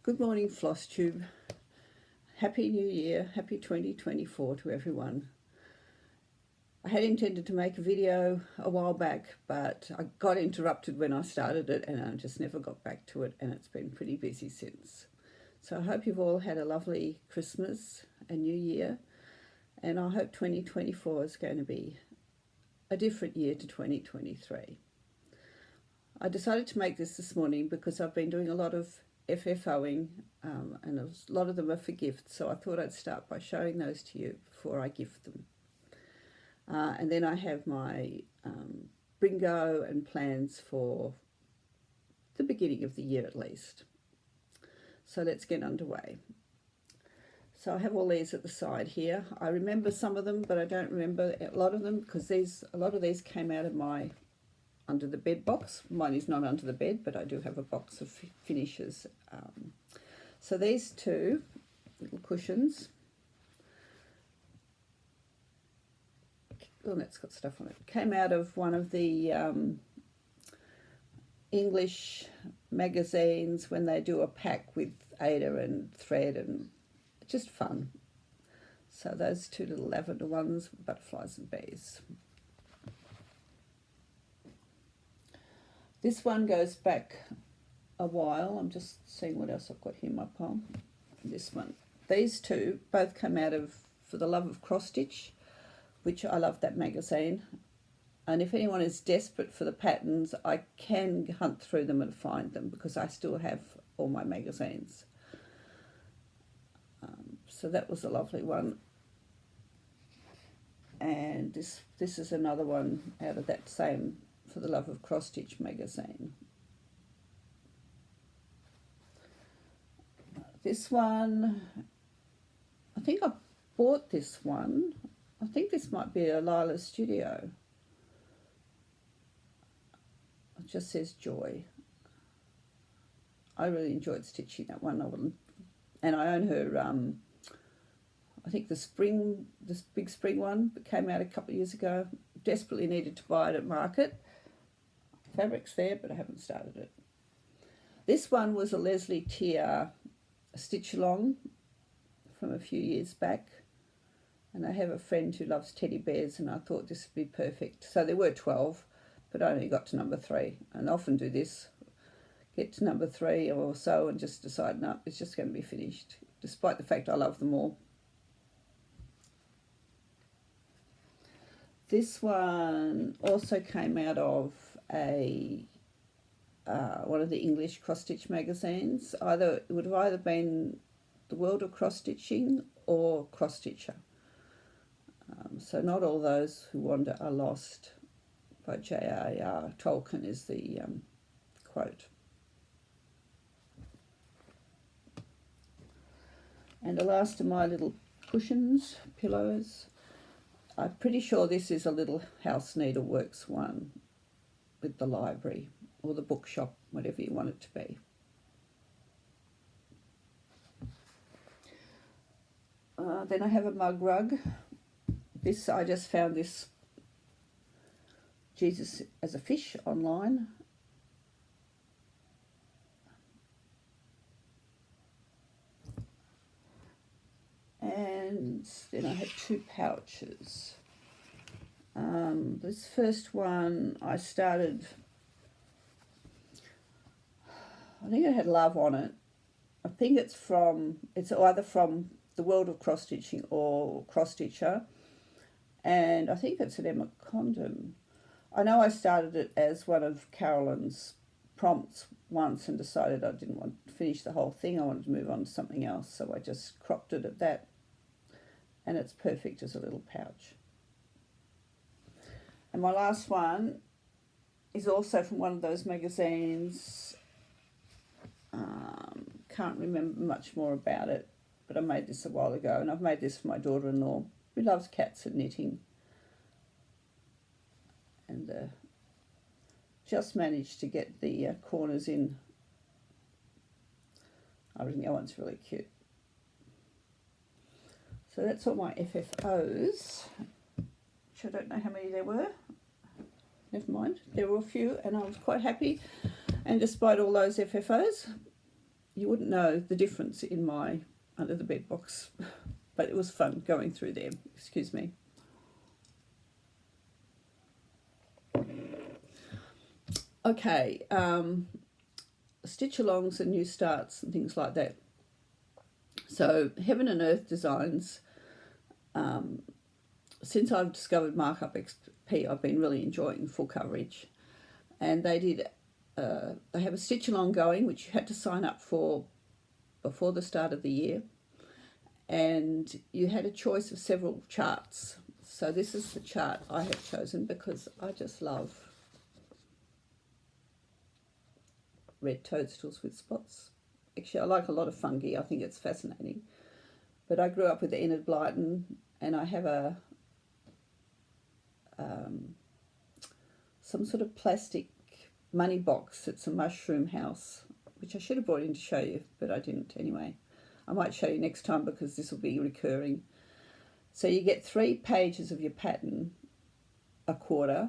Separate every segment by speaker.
Speaker 1: Good morning, Flosstube. Happy New Year, happy 2024 to everyone. I had intended to make a video a while back, but I got interrupted when I started it and I just never got back to it, and it's been pretty busy since. So I hope you've all had a lovely Christmas and New Year, and I hope 2024 is going to be a different year to 2023. I decided to make this morning because I've been doing a lot of FFOing, and a lot of them are for gifts, so I thought I'd start by showing those to you before I gift them. And then I have my Bringo and plans for the beginning of the year at least. So let's get underway. So I have all these at the side here. I remember some of them, but I don't remember a lot of them because a lot of these came out of my under the bed box. Mine is not under the bed, but I do have a box of finishes. So these two little cushions, oh, that's got stuff on it, came out of one of the English magazines when they do a pack with Ada and thread, and just fun. So those two little lavender ones, butterflies and bees. This one goes back a while. I'm just seeing what else I've got here in my palm. This one. These two both come out of For the Love of Cross Stitch, which I love that magazine. And if anyone is desperate for the patterns, I can hunt through them and find them because I still have all my magazines. So that was a lovely one. And this is another one out of that same For the Love of Cross Stitch magazine. This one, I think I bought this one. I think this might be a Lila Studio. It just says Joy. I really enjoyed stitching that one. And I own her, I think this big spring one that came out a couple of years ago. Desperately needed to buy it at market. Fabric's there, but I haven't started it. This one was a Leslie Tier stitch along from a few years back, and I have a friend who loves teddy bears, and I thought this would be perfect. So there were 12, but I only got to number 3, and I often do this, get to number 3 or so and just decide, no, it's just going to be finished, despite the fact I love them all. This one also came out of one of the English cross-stitch magazines. It would have either been The World of Cross-Stitching or Cross-Stitcher. So Not All Those Who Wander Are Lost by J.R.R. Tolkien is the quote. And the last of my little cushions, pillows. I'm pretty sure this is a little House Needleworks one with the library or the bookshop, whatever you want it to be. Then I have a mug rug. I just found this Jesus as a fish online. And then I have 2 pouches. This first one I started, I think it had love on it. I think it's either from The World of Cross Stitching or Cross Stitcher, and I think it's an Emma Condon. I know I started it as one of Carolyn's prompts once and decided I didn't want to finish the whole thing. I wanted to move on to something else, so I just cropped it at that, and it's perfect as a little pouch. And my last one is also from one of those magazines. Can't remember much more about it, but I made this a while ago, and I've made this for my daughter-in-law who loves cats and knitting. And just managed to get the corners in. I think that one's really cute. So that's all my FFOs, which I don't know how many there were. Never mind, there were a few, and I was quite happy. And despite all those FFOs, you wouldn't know the difference in my under the bed box, but it was fun going through there. Excuse me. Okay, stitch alongs and new starts and things like that. So Heaven and Earth Designs, since I've discovered Markup XP, I've been really enjoying full coverage. And they have a stitch along going, which you had to sign up for before the start of the year. And you had a choice of several charts. So this is the chart I have chosen because I just love red toadstools with spots. Actually, I like a lot of fungi. I think it's fascinating. But I grew up with the Enid Blyton, and I have a some sort of plastic money box. It's a mushroom house, which I should have brought in to show you, but I didn't anyway. I might show you next time because this will be recurring. So you get 3 pages of your pattern a quarter,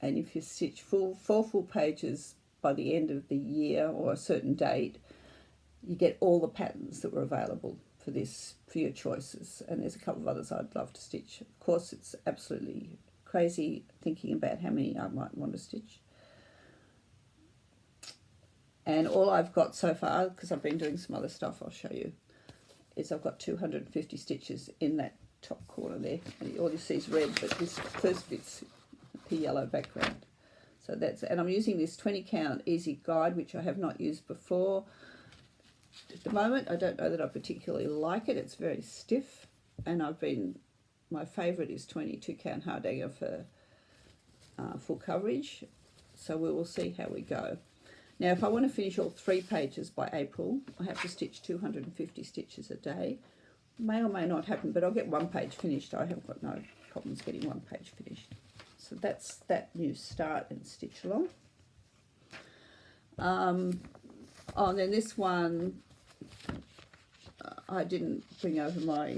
Speaker 1: and if you stitch 4 full pages by the end of the year or a certain date, you get all the patterns that were available for this, for your choices. And there's a couple of others I'd love to stitch. Of course, it's absolutely crazy thinking about how many I might want to stitch. And all I've got so far, because I've been doing some other stuff I'll show you, is I've got 250 stitches in that top corner there. And all you see is red, but this first bit's the yellow background. So that's, and I'm using this 20 count easy guide, which I have not used before. At the moment, I don't know that I particularly like it. It's very stiff, and my favourite is 22 count Hardanger for full coverage. So we will see how we go. Now, if I want to finish all 3 pages by April, I have to stitch 250 stitches a day. May or may not happen, but I'll get 1 page finished. I have got no problems getting 1 page finished. So that's that new start and stitch along. Oh, and then this one, I didn't bring over my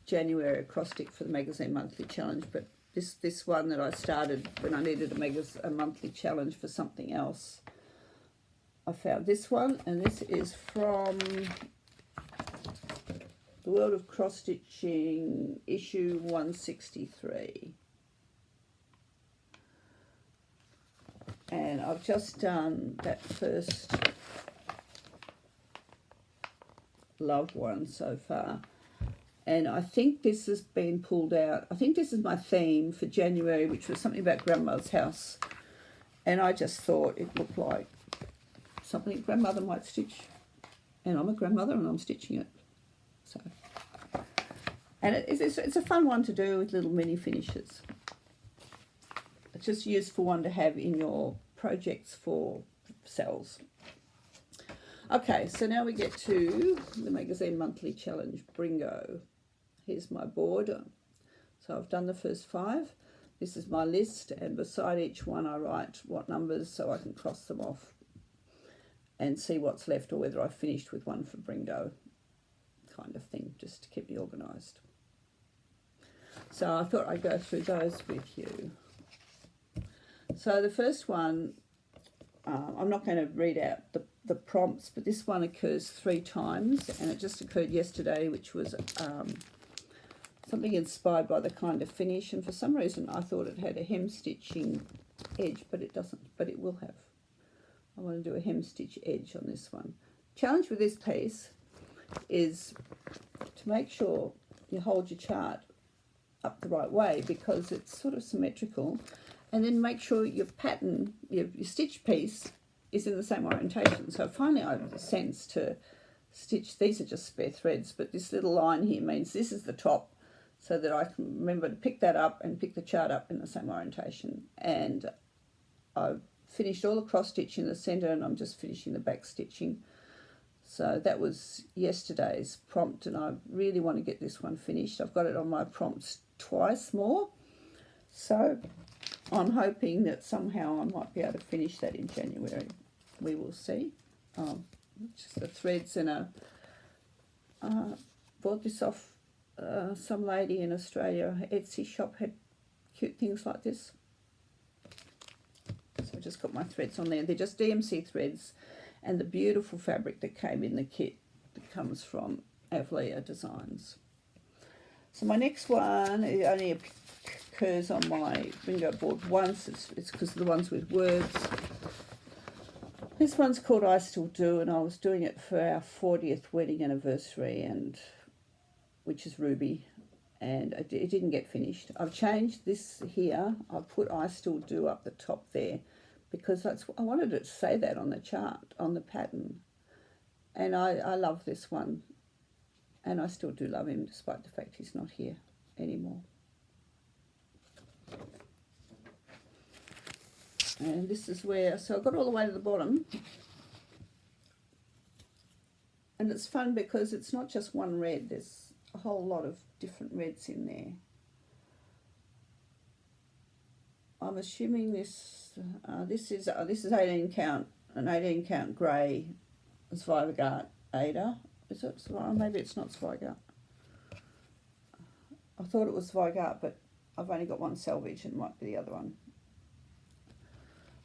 Speaker 1: January acrostic for the Magazine Monthly Challenge, but this one that I started when I needed a monthly challenge for something else, I found this one, and this is from The World of Cross Stitching, issue 163. And I've just done that first love one so far. And I think this has been pulled out. I think this is my theme for January, which was something about Grandmother's house. And I just thought it looked like something Grandmother might stitch. And I'm a grandmother and I'm stitching it. So, and it's a fun one to do with little mini finishes. It's just a useful one to have in your projects for cells. Okay, so now we get to the Magazine Monthly Challenge Bringo. Here's my board. So I've done the first 5. This is my list, and beside each one I write what numbers so I can cross them off and see what's left, or whether I've finished with one for Bringo, kind of thing, just to keep me organised. So I thought I'd go through those with you. So the first one, I'm not going to read out the prompts, but this one occurs 3 times, and it just occurred yesterday, which was something inspired by the kind of finish, and for some reason I thought it had a hem stitching edge, but it doesn't, but it will have. I want to do a hem stitch edge on this one. Challenge with this piece is to make sure you hold your chart up the right way, because it's sort of symmetrical, and then make sure your pattern, your stitch piece, is in the same orientation. So finally I have a sense to stitch, these are just spare threads, but this little line here means this is the top, so that I can remember to pick that up and pick the chart up in the same orientation. And I've finished all the cross stitch in the centre, and I'm just finishing the back stitching. So that was yesterday's prompt, and I really want to get this one finished. I've got it on my prompts twice more, so I'm hoping that somehow I might be able to finish that in January. We will see. Just the threads, and bought this off some lady in Australia. Her Etsy shop had cute things like this. So I just got my threads on there. They're just DMC threads, and the beautiful fabric that came in the kit that comes from Avlia Designs. So my next one, it only occurs on my bingo board once. It's because of the ones with words. This one's called I Still Do, and I was doing it for our 40th wedding anniversary, and which is Ruby, and it didn't get finished. I've changed this here. I've put I Still Do up the top there because I wanted it to say that on the chart, on the pattern. And I love this one, and I still do love him despite the fact he's not here anymore. And this is where, so I got all the way to the bottom, and it's fun because it's not just one red, there's a whole lot of different reds in there. I'm assuming this is 18 count, an 18 count grey Zweigart Ada. Is it Zweigart? Maybe it's not Zweigart. I thought it was Zweigart, but I've only got one salvage and it might be the other one.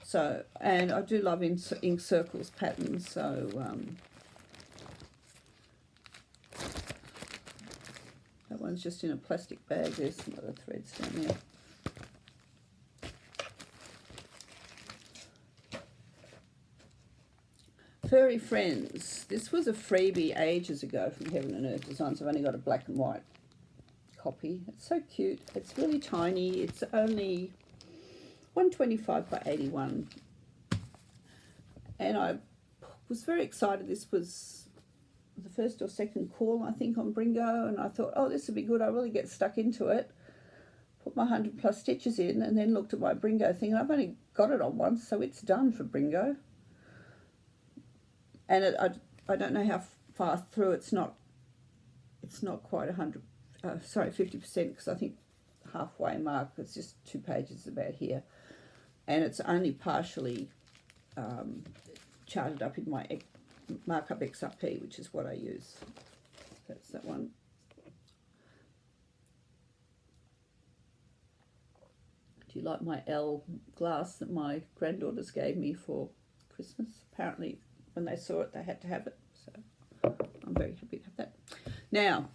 Speaker 1: So, and I do love ink circles patterns, so that one's just in a plastic bag. There's some other threads down there. Furry Friends. This was a freebie ages ago from Heaven and Earth Designs. I've only got a black and white copy. It's so cute. It's really tiny. It's only 125 by 81. And I was very excited. This was the first or second call, I think, on Bringo. And I thought, oh, this would be good. I'll really get stuck into it. Put my 100+ stitches in and then looked at my Bringo thing. And I've only got it on once, so it's done for Bringo. And I don't know how far through. It's not quite 100, sorry, 50%, because I think halfway mark, it's just 2 pages about here. And it's only partially charted up in my markup XRP, which is what I use. That's that one. Do you like my L glass that my granddaughters gave me for Christmas? Apparently, when they saw it, they had to have it. So I'm very happy to have that. Now,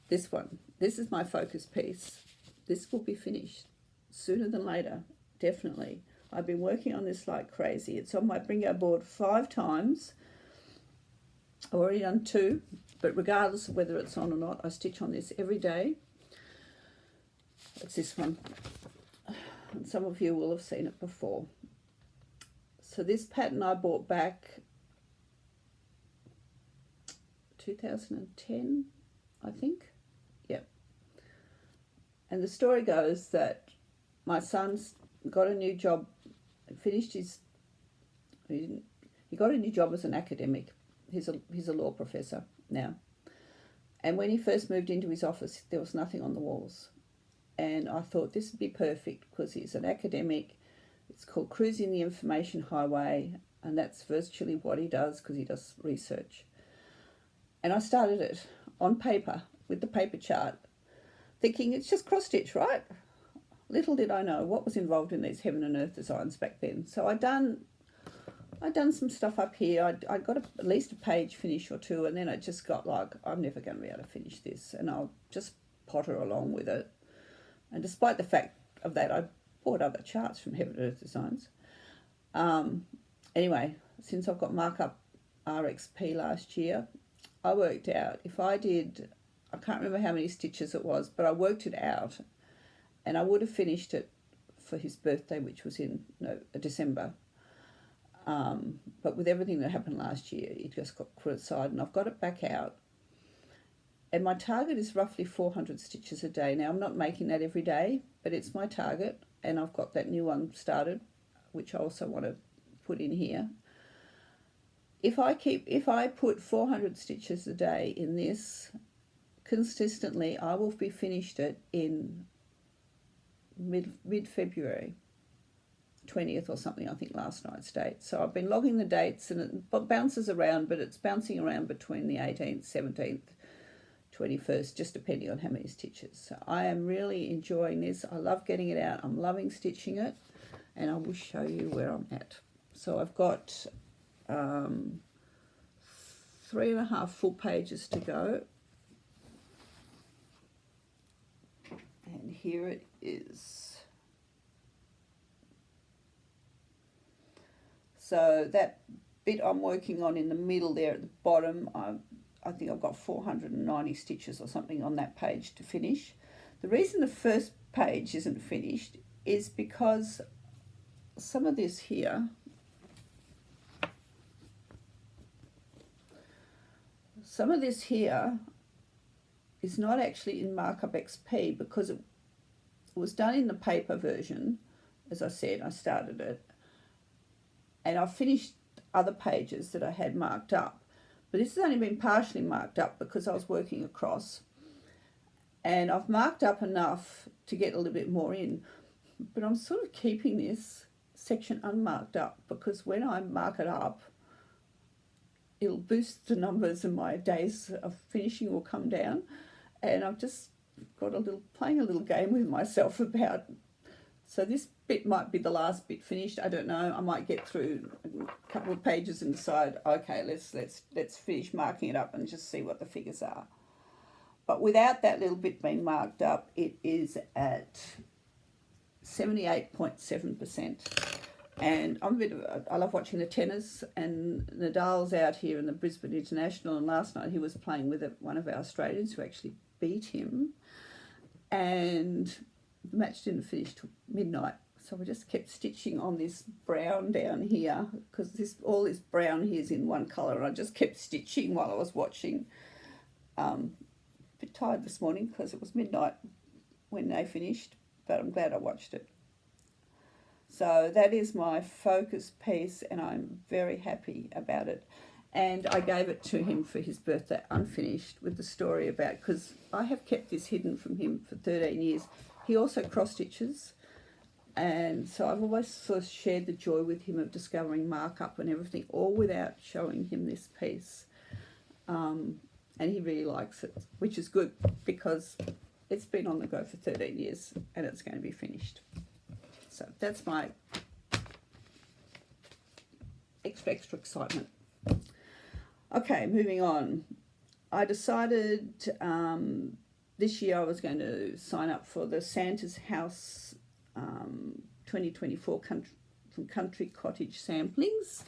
Speaker 1: this one. This is my focus piece. This will be finished sooner than later, definitely. I've been working on this like crazy. It's on my Bringo board 5 times. I've already done 2, but regardless of whether it's on or not, I stitch on this every day. It's this one. And some of you will have seen it before. So this pattern I bought back 2010, I think. Yep. And the story goes that my son's got a new job, finished his, he got a new job as an academic. He's a law professor now. And when he first moved into his office, there was nothing on the walls. And I thought this would be perfect because he's an academic. It's called Cruising the Information Highway, and that's virtually what he does because he does research. And I started it on paper with the paper chart, thinking it's just cross stitch, right? Little did I know what was involved in these Heaven and Earth designs back then. So I'd done some stuff up here. I got at least a page finish or 2, and then I just got like, I'm never going to be able to finish this, and I'll just potter along with it. And despite the fact of that, I bought other charts from Heaven and Earth Designs. Anyway, since I've got markup RXP last year, I worked out if I did, I can't remember how many stitches it was, but I worked it out, and I would have finished it for his birthday, which was in December. But with everything that happened last year, it just got put aside, and I've got it back out. And my target is roughly 400 stitches a day. Now, I'm not making that every day, but it's my target, and I've got that new one started, which I also want to put in here. If I put 400 stitches a day in this consistently, I will be finished it in mid-February, 20th or something, I think last night's date. So I've been logging the dates, and it bounces around, but it's bouncing around between the 18th, 17th, 21st, just depending on how many stitches. So I am really enjoying this. I love getting it out. I'm loving stitching it, and I will show you where I'm at. So I've got 3.5 full pages to go. And here it is. So that bit I'm working on in the middle there at the bottom, I think I've got 490 stitches or something on that page to finish. The reason the first page isn't finished is because some of this here, is not actually in Markup XP because it was done in the paper version. As I said, I started it. And I finished other pages that I had marked up. But this has only been partially marked up because I was working across. And I've marked up enough to get a little bit more in. But I'm sort of keeping this section unmarked up because when I mark it up, it'll boost the numbers and my days of finishing will come down. And I've just got playing a little game with myself about, so this bit might be the last bit finished. I don't know. I might get through a couple of pages and decide, okay, let's finish marking it up and just see what the figures are. But without that little bit being marked up, it is at 78.7%. And I love watching the tennis, and Nadal's out here in the Brisbane International, and last night he was playing with one of our Australians who actually beat him, and the match didn't finish till midnight. So we just kept stitching on this brown down here because all this brown here is in one colour, and I just kept stitching while I was watching. A bit tired this morning because it was midnight when they finished, but I'm glad I watched it. So that is my focus piece, and I'm very happy about it. And I gave it to him for his birthday unfinished with the story about, because I have kept this hidden from him for 13 years. He also cross stitches, and so I've always sort of shared the joy with him of discovering markup and everything, all without showing him this piece. And he really likes it, which is good because it's been on the go for 13 years and it's going to be finished. So that's my extra excitement. Okay, moving on. I decided this year I was going to sign up for the Santa's House 2024 Country Cottage Samplings.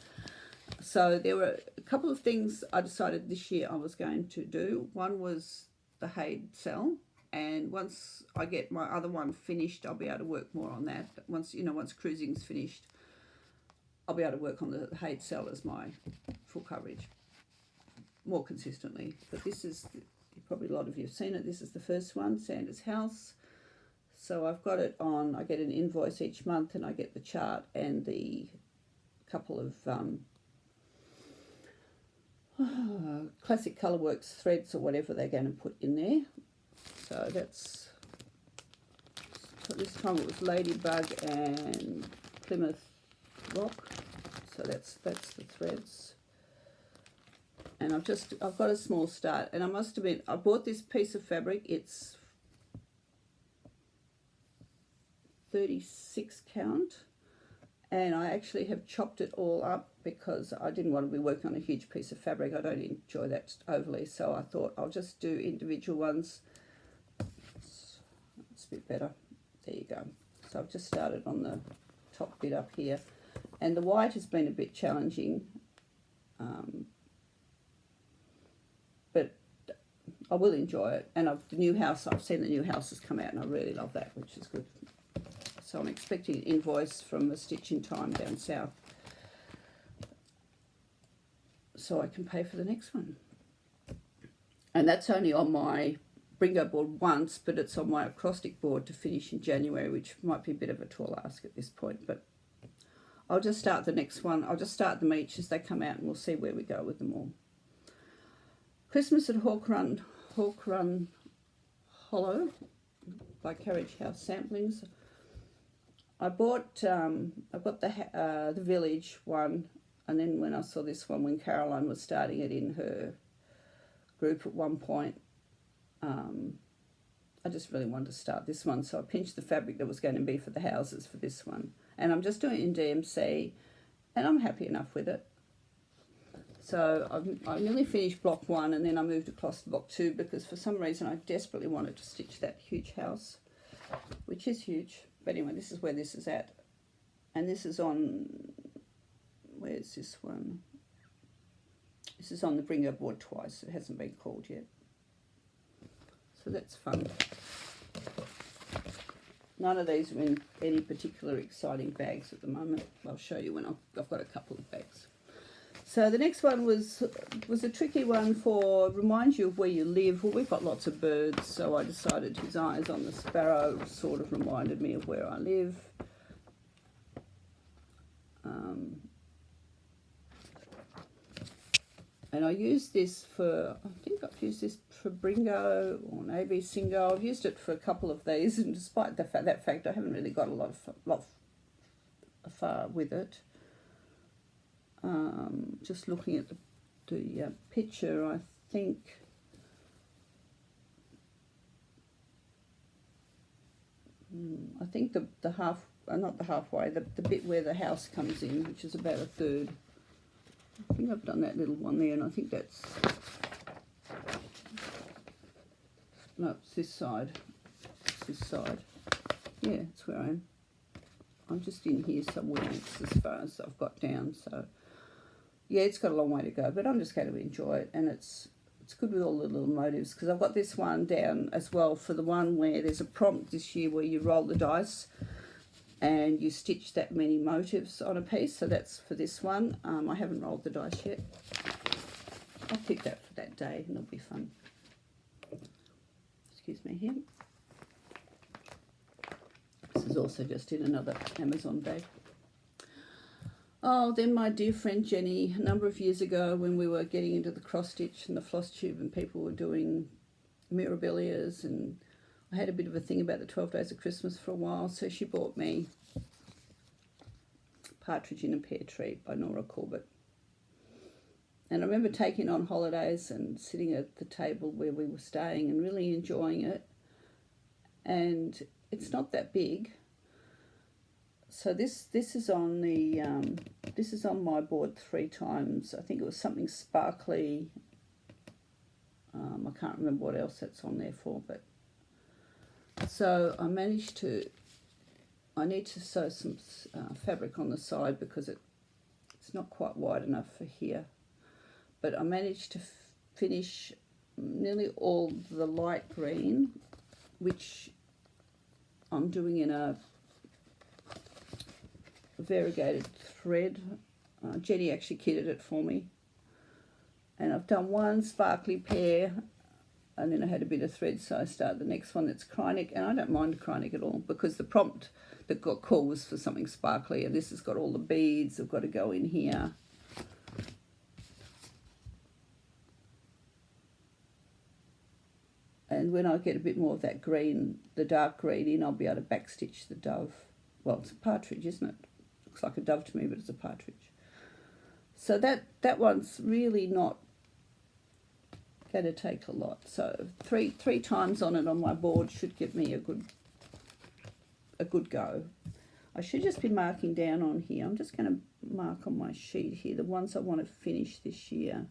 Speaker 1: So there were a couple of things I decided this year I was going to do. One was the Hayed cell. And once I get my other one finished, I'll be able to work more on that. Once cruising's finished, I'll be able to work on the Hayed cell as my full coverage more consistently. But this is, probably a lot of you have seen it. This is the first one, Santa's House. So I've got it on, I get an invoice each month and I get the chart and the couple of Classic Colourworks threads or whatever they're going to put in there. So that's, this time it was Ladybug and Plymouth Rock. So that's the threads. And I've got a small start, and I must admit, I bought this piece of fabric. It's 36 count, and I actually have chopped it all up because I didn't want to be working on a huge piece of fabric. I don't enjoy that overly, so I thought I'll just do individual ones. It's a bit better. There you go. So I've just started on the top bit up here, and the white has been a bit challenging, but I will enjoy it. And I've seen the new house has come out, and I really love that, which is good. So I'm expecting an invoice from a Stitch in Time down south, so I can pay for the next one. And that's only on my Bringo board once, but it's on my acrostic board to finish in January, which might be a bit of a tall ask at this point, but I'll just start the next one. I'll just start them each as they come out, and we'll see where we go with them all. Christmas at Hawk Run Hollow by Carriage House Samplings. I bought, I've got the Village one, and then when I saw this one, when Caroline was starting it in her group at one point, I just really wanted to start this one, so I pinched the fabric that was going to be for the houses for this one. And I'm just doing it in DMC, and I'm happy enough with it. So I nearly finished block 1, and then I moved across to block 2 because for some reason I desperately wanted to stitch that huge house, which is huge. But anyway, this is where this is at. And this is on, where's this one? This is on the Bringo board twice. It hasn't been called yet. So that's fun. None of these are in any particular exciting bags at the moment. I'll show you when I've got a couple of bags. So the next one was a tricky one for, reminds you of where you live. Well, we've got lots of birds, so I decided his eyes on the sparrow sort of reminded me of where I live. And I used this for, I think I've used this for Bringo or maybe Singo. I've used it for a couple of these, and despite that fact, I haven't really got a lot far with it. Just looking at the picture, I think the half, not the halfway, the bit where the house comes in, which is about a third. I think I've done that little one there, and I think that's, no, it's this side. It's this side. Yeah, it's where I am. I'm just in here somewhere. It's as far as I've got down. So, yeah, it's got a long way to go, but I'm just going to enjoy it, and it's good with all the little motives, because I've got this one down as well for the one where there's a prompt this year where you roll the dice and you stitch that many motifs on a piece. So that's for this one. I haven't rolled the dice yet. I'll pick that for that day, and it'll be fun. Excuse me here. This is also just in another Amazon bag. Oh, then my dear friend Jenny, a number of years ago when we were getting into the cross stitch and the Flosstube and people were doing mirabilias, and I had a bit of a thing about the 12 Days of Christmas for a while, so she bought me Partridge in a Pear Tree by Nora Corbett. And I remember taking on holidays and sitting at the table where we were staying and really enjoying it. And it's not that big. So this is on the this is on my board 3 times. I think it was something sparkly. I can't remember what else that's on there for, but so I managed to. I need to sew some fabric on the side because it's not quite wide enough for here. But I managed to finish nearly all the light green, which I'm doing in a variegated thread. Jenny actually kitted it for me. And I've done one sparkly pear, and then I had a bit of thread, so I started the next one that's Krynic, and I don't mind Krynic at all because the prompt that got called was for something sparkly, and this has got all the beads. I've got to go in here. And when I get a bit more of that green, the dark green in, I'll be able to backstitch the dove. Well, it's a partridge, isn't it? Looks like a dove to me, but it's a partridge. So that one's really not going to take a lot. So three times on it on my board should give me a good go. I should just be marking down on here. I'm just going to mark on my sheet here the ones I want to finish this year.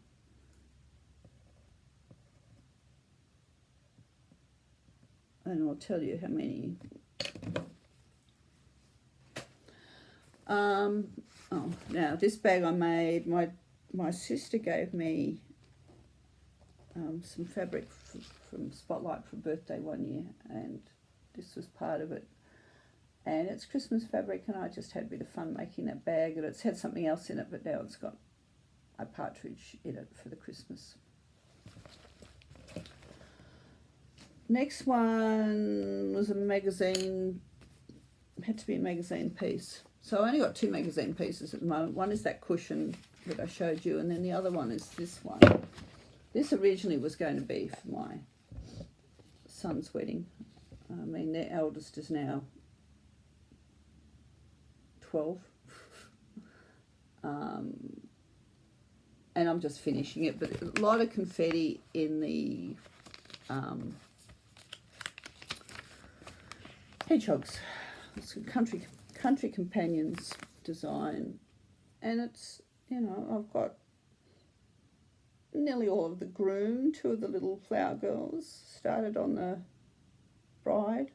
Speaker 1: And I'll tell you how many. Now this bag I made, my sister gave me some fabric from Spotlight for birthday one year, and this was part of it. And it's Christmas fabric, and I just had a bit of fun making that bag, and it's had something else in it, but now it's got a partridge in it for the Christmas. Next one was a magazine, had to be a magazine piece. So I only got 2 magazine pieces at the moment. One is that cushion that I showed you, and then the other one is this one. This originally was going to be for my son's wedding. I mean, their eldest is now 12. And I'm just finishing it, but a lot of confetti in the hedgehogs. It's a country companions design, and it's, you know, I've got nearly all of the groom. 2 of the little flower girls started on the bride.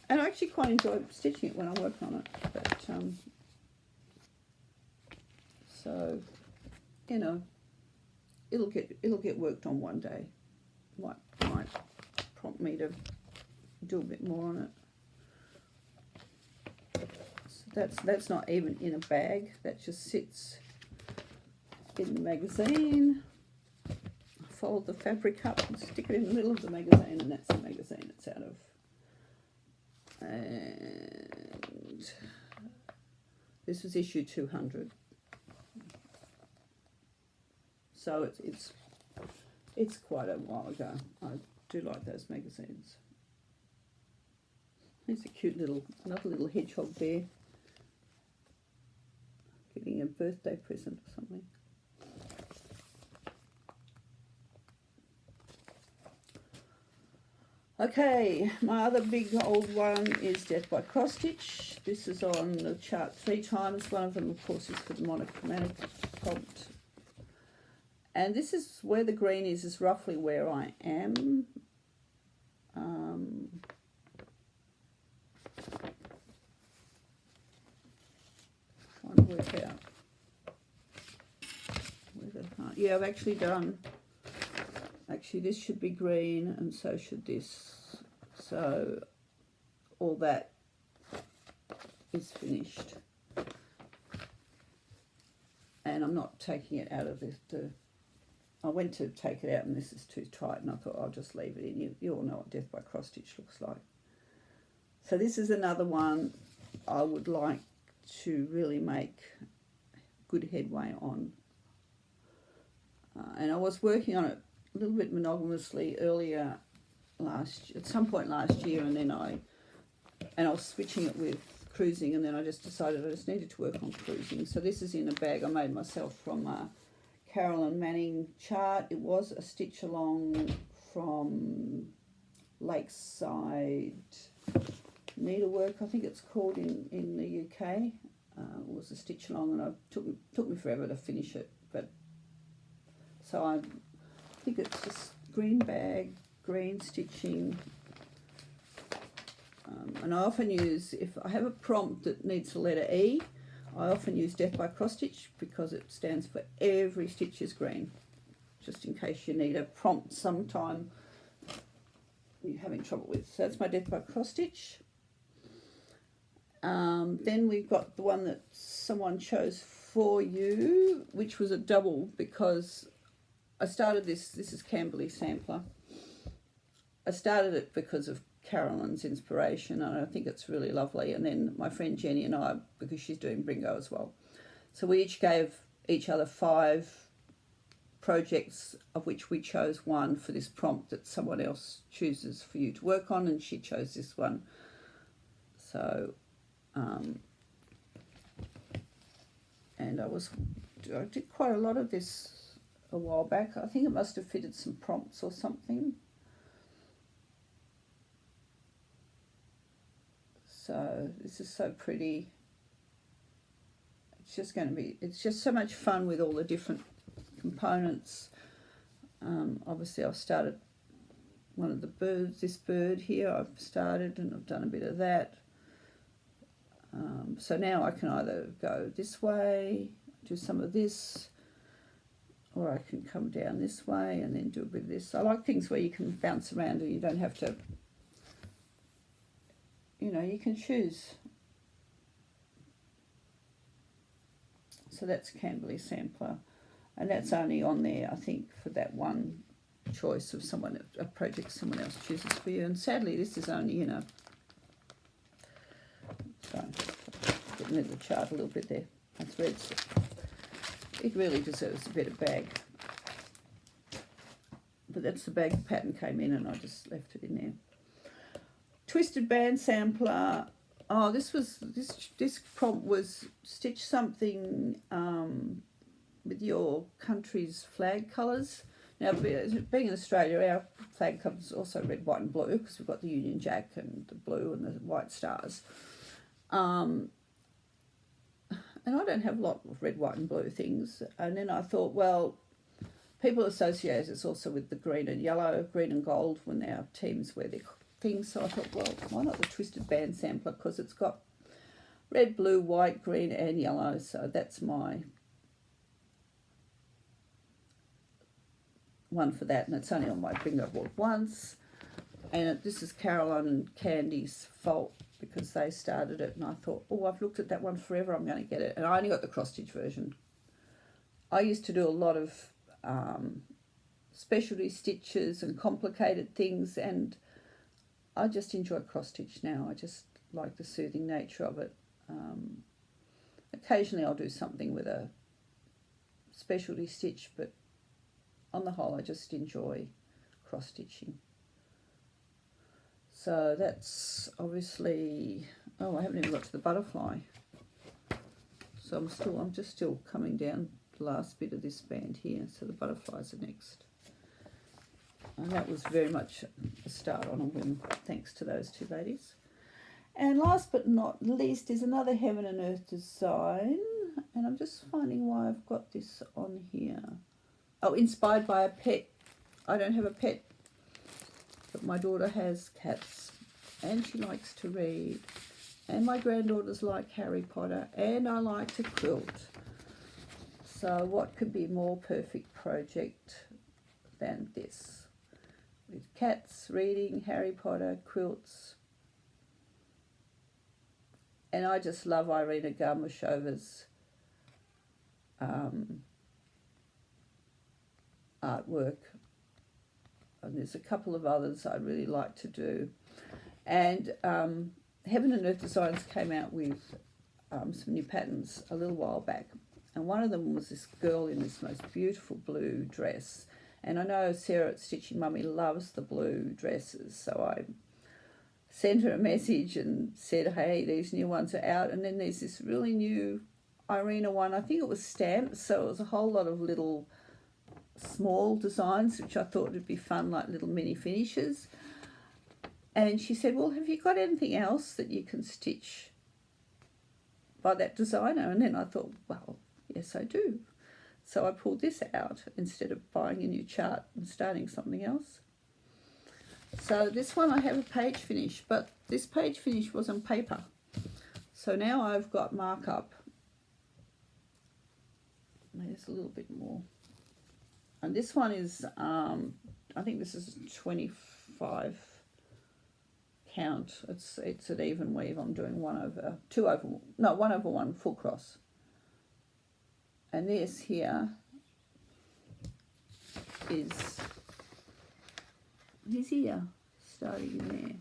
Speaker 1: And I actually quite enjoy stitching it when I work on it. But, so, you know, it'll get worked on one day. Might prompt me to do a bit more on it. So that's not even in a bag. That just sits in the magazine. I fold the fabric up and stick it in the middle of the magazine, and that's the magazine it's out of. And this was issue 200. So it's quite a while ago. I do like those magazines. There's a cute another little hedgehog there, getting a birthday present or something. Okay, my other big old one is Death by Cross Stitch. This is on the chart 3 times. One of them, of course, is for the monochromatic prompt. And this is where the green is roughly where I am. Trying to work out. Yeah, I've actually done. Actually, this should be green, and so should this. So all that is finished. And I'm not taking it out of the I went to take it out, and this is too tight, and I thought I'll just leave it in. You all know what Death by Cross Stitch looks like. So this is another one I would like to really make good headway on. And I was working on it a little bit monogamously earlier at some point last year, and then I was switching it with cruising, and then I just decided I just needed to work on cruising. So this is in a bag I made myself from Carolyn Manning chart. It was a stitch along from Lakeside Needlework, I think it's called in the UK. It was a stitch along, and it took me forever to finish it. But so I think it's just green bag, green stitching. And I often use, if I have a prompt that needs the letter E, I often use Death by Cross Stitch because it stands for every stitch is green, just in case you need a prompt sometime you're having trouble with. So that's my Death by Cross Stitch. Then we've got the one that someone chose for you, which was a double, because I started this is Camberley Sampler. I started it because of Carolyn's inspiration, and I think it's really lovely. And then my friend Jenny and I, because she's doing Bringo as well, so we each gave each other 5 projects, of which we chose one for this prompt that someone else chooses for you to work on, and she chose this one. So and I did quite a lot of this a while back. I think it must have fitted some prompts or something. So this is so pretty. It's just so much fun with all the different components. Obviously I've started one of the birds, this bird here I've started, and I've done a bit of that. So now I can either go this way, do some of this, or I can come down this way and then do a bit of this. I like things where you can bounce around and you don't have to, you can choose. So that's Camberley Sampler, and that's only on there, I think, for that one choice of a project someone else chooses for you. And sadly, this is only, so getting into the chart a little bit there. That's where it really deserves a better bag. But that's the bag the pattern came in, and I just left it in there. Twisted Band Sampler. Oh, this prompt was stitch something with your country's flag colours. Now, being in Australia, our flag colours is also red, white and blue, because we've got the Union Jack and the blue and the white stars. and I don't have a lot of red, white and blue things. And then I thought, well, people associate it's also with the green and yellow, green and gold when our teams wear their things. So I thought, well, why not the twisted band sampler, because it's got red, blue, white, green and yellow. So that's my one for that, and it's only on my finger board once. And this is Caroline and Candy's fault, because they started it, and I thought, oh, I've looked at that one forever, I'm going to get it. And I only got the cross-stitch version. I used to do a lot of specialty stitches and complicated things, and I just enjoy cross-stitch now. I just like the soothing nature of it. Occasionally I'll do something with a specialty stitch, but on the whole I just enjoy cross-stitching. So that's obviously, oh, I haven't even got to the butterfly. So I'm just still coming down the last bit of this band here. So the butterflies are next. And that was very much a start on a whim, thanks to those two ladies. And last but not least is another Heaven and Earth design. And I'm just finding why I've got this on here. Oh, inspired by a pet. I don't have a pet, but my daughter has cats and she likes to read. And my granddaughters like Harry Potter and I like to quilt. So what could be a more perfect project than this? With cats, reading, Harry Potter, quilts. And I just love Irina Garmushova's artwork. And there's a couple of others I really like to do. And Heaven and Earth Designs came out with some new patterns a little while back. And one of them was this girl in this most beautiful blue dress. And I know Sarah at Stitching Mummy loves the blue dresses, so I sent her a message and said, hey, these new ones are out. And then there's this really new Irina one. I think it was stamped, so it was a whole lot of little small designs, which I thought would be fun, like little mini finishes. And she said, well, have you got anything else that you can stitch by that designer? And then I thought, well, yes, I do. So I pulled this out instead of buying a new chart and starting something else. So this one I have a page finish, but this page finish was on paper. So now I've got markup. There's a little bit more. And this one is, I think this is 25 count. It's an even weave. I'm doing 1/1 full cross. And this here is his ear starting in there.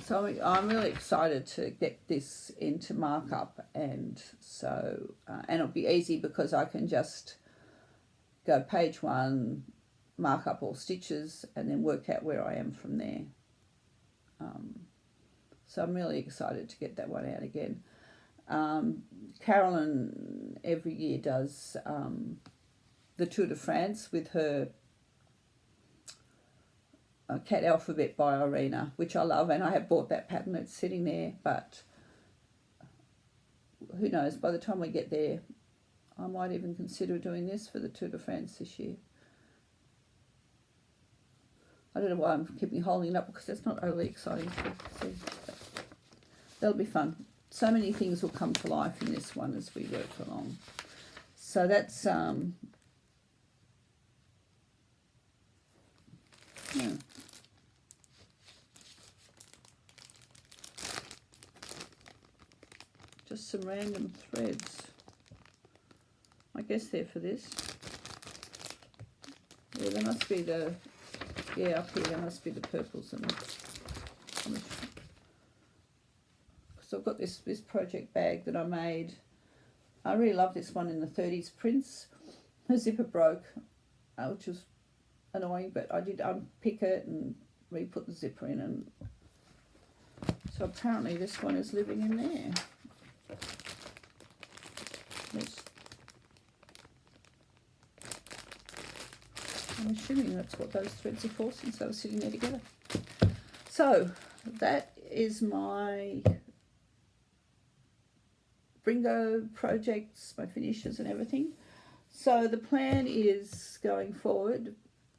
Speaker 1: So I'm really excited to get this into markup, and so and it'll be easy because I can just go page 1, mark up all stitches, and then work out where I am from there. So I'm really excited to get that one out again. Carolyn every year does the Tour de France with her Cat Alphabet by Irina, which I love, and I have bought that pattern. It's sitting there, but who knows, by the time we get there I might even consider doing this for the Tour de France this year. I don't know why I'm keeping holding it up, because that's not overly exciting to see. That'll be fun. So many things will come to life in this one as we work along. So that's yeah. Just some random threads. I guess they're for this. Yeah, there must be the, yeah, up here there must be the purples and because I've got this project bag that I made. I really love this one in the 30s prints. The zipper broke, which was annoying, but I did unpick it and re-put the zipper in, and so apparently this one is living in there. I'm assuming that's what those threads are for, since they were sitting there together. So that is my Bringo projects, my finishes and everything. So the plan is going forward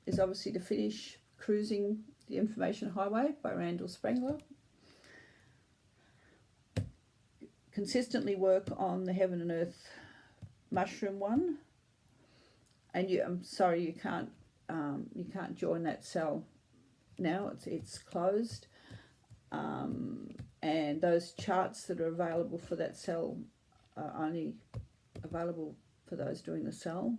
Speaker 1: is obviously to finish Cruising the Information Highway by Randall Spangler. Consistently work on the Heaven and Earth mushroom one. And I'm sorry you can't join that cell now. It's closed. And those charts that are available for that cell are only available for those doing the cell.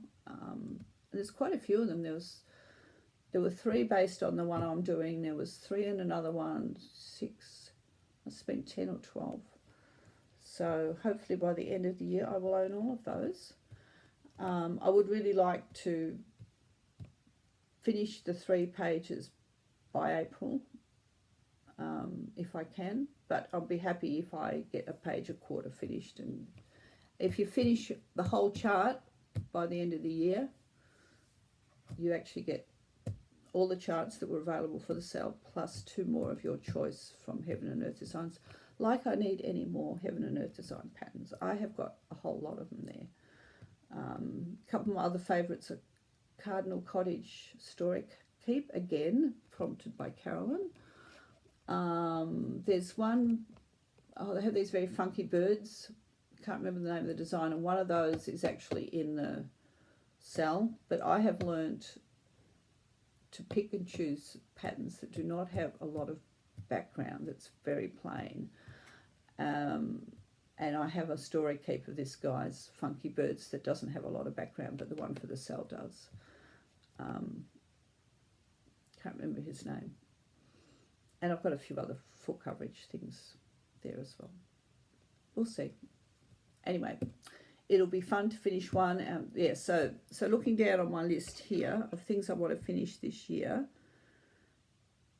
Speaker 1: There's quite a few of them. There were 3 based on the one I'm doing. There was 3 in another one, 6. Must have been 10 or 12. So hopefully by the end of the year I will own all of those. I would really like to finish the 3 pages by April, if I can, but I'll be happy if I get a page a quarter finished. And if you finish the whole chart by the end of the year, you actually get all the charts that were available for the cell, plus 2 more of your choice from Heaven and Earth Designs. Like I need any more Heaven and Earth Design patterns. I have got a whole lot of them there. A couple of my other favourites are Cardinal Cottage Historic Keep, again, prompted by Carolyn. There's one, they have these very funky birds. Can't remember the name of the design, and one of those is actually in the cell, but I have learnt to pick and choose patterns that do not have a lot of background, that's very plain. And I have a story keep of this guy's funky birds that doesn't have a lot of background, but the one for the cell does. Can't remember his name. And I've got a few other full coverage things there as well. We'll see. Anyway, it'll be fun to finish one. Yeah, so looking down on my list here of things I want to finish this year,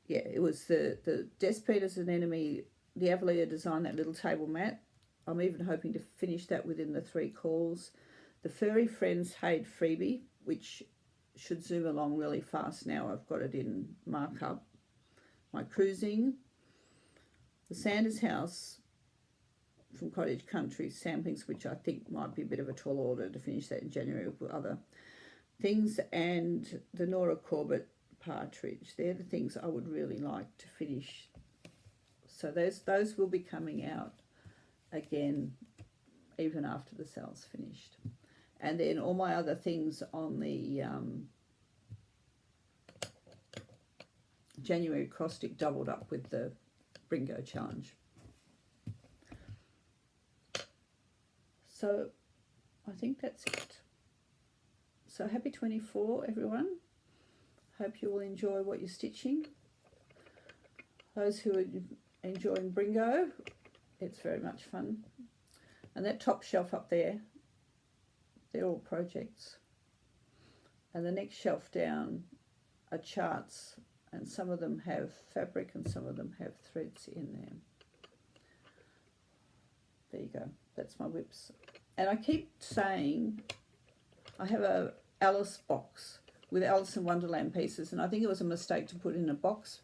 Speaker 1: yeah, it was the Des Peters and Enemy, the Avalia design, that little table mat. I'm even hoping to finish that within the 3 calls. The Furry Friends Hade freebie, which should zoom along really fast now. I've got it in markup. My Cruising. The Sanders House from Cottage Country samplings, which I think might be a bit of a tall order to finish that in January with other things. And the Nora Corbett Partridge. They're the things I would really like to finish. So those will be coming out again even after the cell's finished. And then all my other things on the January cross stick doubled up with the Bringo challenge. So I think that's it. So happy 24 everyone. Hope you will enjoy what you're stitching. Those who are enjoying Bringo, it's very much fun. And that top shelf up there, they're all projects. And the next shelf down are charts, and some of them have fabric and some of them have threads in there. There you go, that's my whips. And I keep saying I have a Alice box with Alice in Wonderland pieces, and I think it was a mistake to put in a box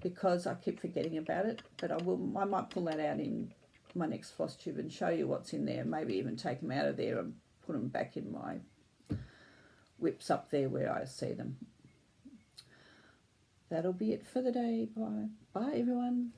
Speaker 1: because I keep forgetting about it, but I might pull that out in my next Flosstube and show you what's in there, maybe even take them out of there and put them back in my whips up there where I see them. That'll be it for the day. Bye. Bye, everyone.